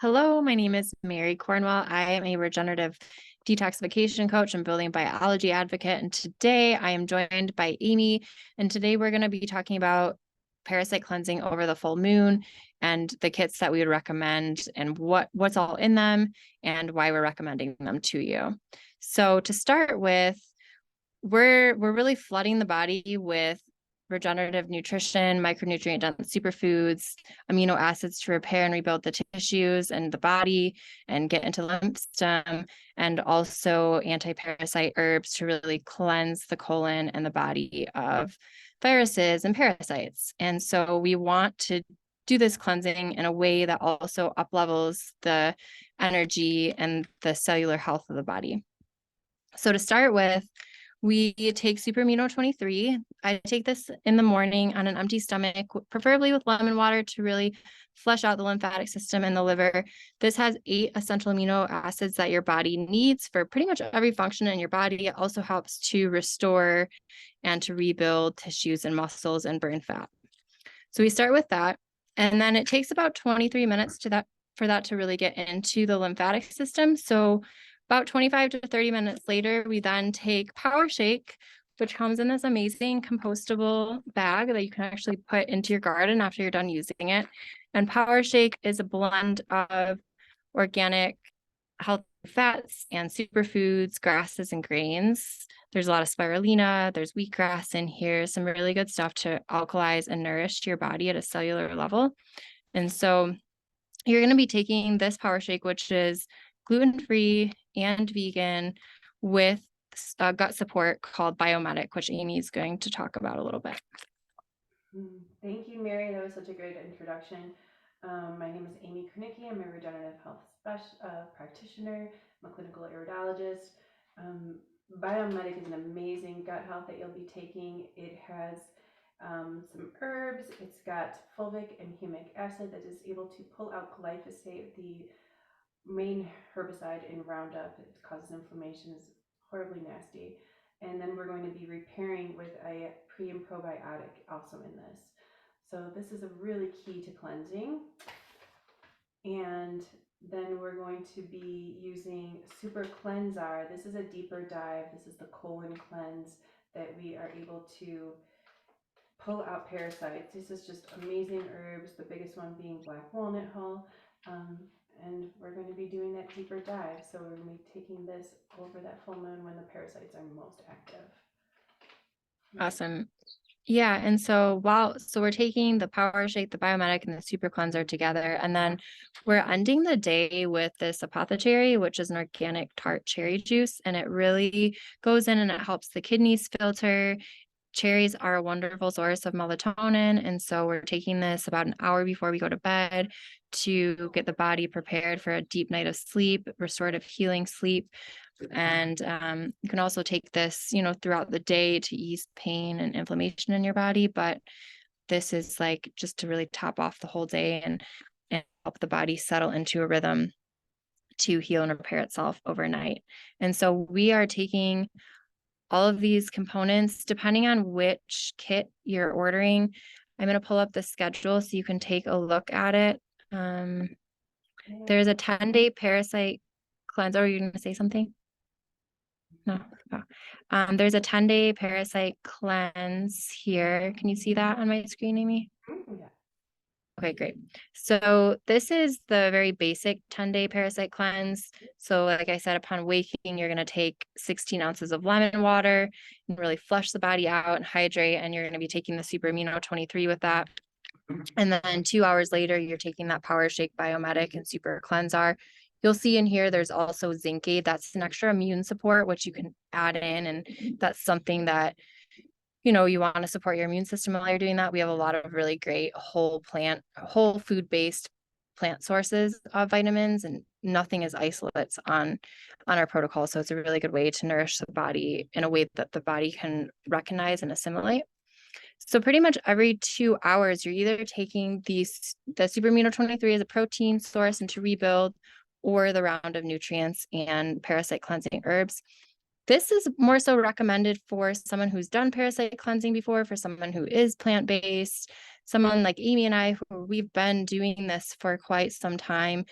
Hello, my name is Mary Cornwell. I am a regenerative detoxification coach and building biology advocate. And today I am joined by Amy. And today we're going to be talking about parasite cleansing over the full moon and the kits that we would recommend and what's all in them and why we're recommending them to you. So to start with, we're really flooding the body with regenerative nutrition, micronutrient dense superfoods, amino acids to repair and rebuild the tissues and the body and get into the lymph system, and also anti-parasite herbs to really cleanse the colon and the body of viruses and parasites. And so we want to do this cleansing in a way that also up levels the energy and the cellular health of the body. So to start with, we take Super Amino 23. I take this in the morning on an empty stomach, preferably with lemon water to really flush out the lymphatic system and the liver. This has 8 essential amino acids that your body needs for pretty much every function in your body. It also helps to restore and to rebuild tissues and muscles and burn fat. So we start with that. And then it takes about 23 minutes for that to really get into the lymphatic system. So about 25 to 30 minutes later, we then take Power Shake, which comes in this amazing compostable bag that you can actually put into your garden after you're done using it. And Power Shake is a blend of organic healthy fats and superfoods, grasses, and grains. There's a lot of spirulina, there's wheatgrass in here, some really good stuff to alkalize and nourish your body at a cellular level. And so you're going to be taking this Power Shake, which is gluten-free and vegan, with gut support called Biomedic, which Amy is going to talk about a little bit. Thank you, Mary. That was such a great introduction. My name is Amy Kernicki. I'm a regenerative health practitioner. I'm a clinical iridologist. Biomedic is an amazing gut health that you'll be taking. It has some herbs. It's got fulvic and humic acid that is able to pull out glyphosate, the main herbicide in Roundup. It causes inflammation, it's horribly nasty. And then we're going to be repairing with a pre and probiotic also in this. So this is a really key to cleansing. And then we're going to be using Super Cleansar. This is a deeper dive. This is the colon cleanse that we are able to pull out parasites. This is just amazing herbs, the biggest one being black walnut hull. And we're going to be doing that deeper dive. So we're going to be taking this over that full moon when the parasites are most active. Awesome. Yeah, and so we're taking the Power Shake, the Biomedic, and the Super Cleanser together, and then we're ending the day with this Apothecary, which is an organic tart cherry juice, and it really goes in and it helps the kidneys filter. Cherries are a wonderful source of melatonin, and so we're taking this about an hour before we go to bed to get the body prepared for a deep night of sleep, restorative healing sleep. And you can also take this, throughout the day to ease pain and inflammation in your body. But this is like just to really top off the whole day and help the body settle into a rhythm to heal and repair itself overnight. And so we are taking all of these components depending on which kit you're ordering. I'm going to pull up the schedule so you can take a look at it. There's a 10-day parasite cleanse. Are you going to say something? No. Oh. There's a 10-day parasite cleanse here. Can you see that on my screen, Amy? Yeah. Okay, great. So this is the very basic 10-day parasite cleanse. So like I said, upon waking, you're going to take 16 ounces of lemon water and really flush the body out and hydrate. And you're going to be taking the Super Amino 23 with that. And then 2 hours later, you're taking that Power Shake, Biomedic, and Super Cleansar. You'll see in here, there's also zinc aid. That's an extra immune support, which you can add in. And that's something that, you want to support your immune system while you're doing that. We have a lot of really great whole food-based plant sources of vitamins, and nothing is isolates on our protocol. So it's a really good way to nourish the body in a way that the body can recognize and assimilate. So pretty much every 2 hours, you're either taking the Super Amino 23 as a protein source and to rebuild, or the round of nutrients and parasite cleansing herbs. This is more so recommended for someone who's done parasite cleansing before, for someone who is plant-based, someone like Amy and I, who we've been doing this for quite some time.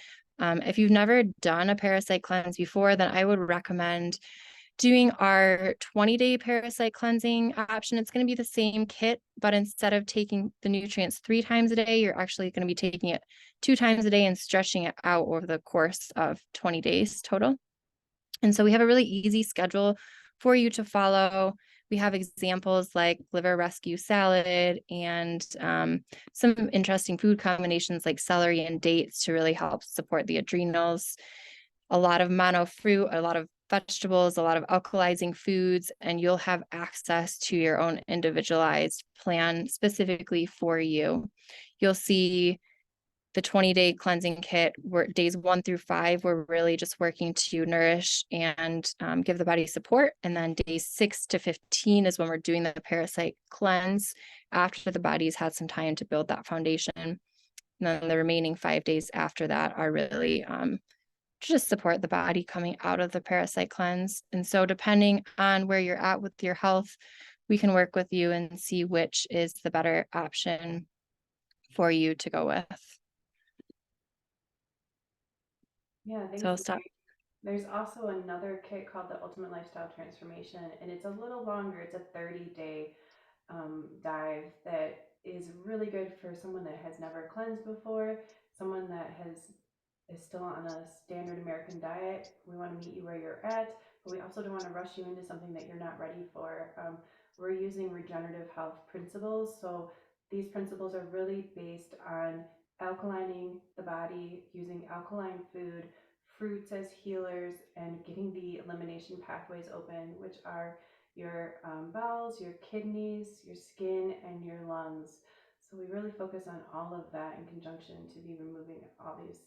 If you've never done a parasite cleanse before, then I would recommend doing our 20-day parasite cleansing option. It's going to be the same kit, but instead of taking the nutrients 3 times a day, you're actually going to be taking it 2 times a day and stretching it out over the course of 20 days total. And so we have a really easy schedule for you to follow. We have examples like liver rescue salad and some interesting food combinations like celery and dates to really help support the adrenals. A lot of mono fruit, a lot of vegetables, a lot of alkalizing foods, and you'll have access to your own individualized plan specifically for you. You'll see the 20-day cleansing kit, where days 1 through 5, we're really just working to nourish and give the body support. And then days 6 to 15 is when we're doing the parasite cleanse after the body's had some time to build that foundation. And then the remaining 5 days after that are really just support the body coming out of the parasite cleanse. And so depending on where you're at with your health, we can work with you and see which is the better option for you to go with. Yeah, thanks, So stop. Mary. There's also another kit called the Ultimate Lifestyle Transformation, and it's a little longer. It's a 30-day dive that is really good for someone that has never cleansed before, someone that is still on a standard American diet. We want to meet you where you're at, but we also don't want to rush you into something that you're not ready for. We're using regenerative health principles. So these principles are really based on alkalining the body, using alkaline food, fruits as healers, and getting the elimination pathways open, which are your bowels, your kidneys, your skin, and your lungs. So we really focus on all of that in conjunction to be removing all these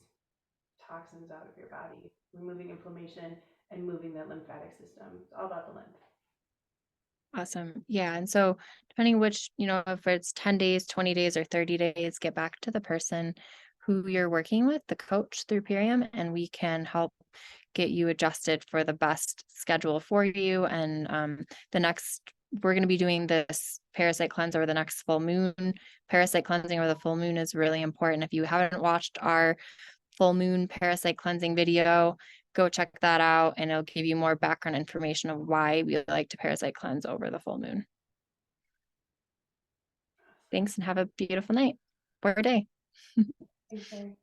toxins out of your body, removing inflammation and moving the lymphatic system. It's all about the lymph. Awesome. Yeah. And so depending which, if it's 10 days, 20 days, or 30 days, get back to the person who you're working with, the coach through Purium, and we can help get you adjusted for the best schedule for you. And we're going to be doing this parasite cleanse over the next full moon. Parasite cleansing over the full moon is really important. If you haven't watched our full moon parasite cleansing video, go check that out, and it'll give you more background information of why we like to parasite cleanse over the full moon. Thanks, and have a beautiful night or day. Thanks, Mary.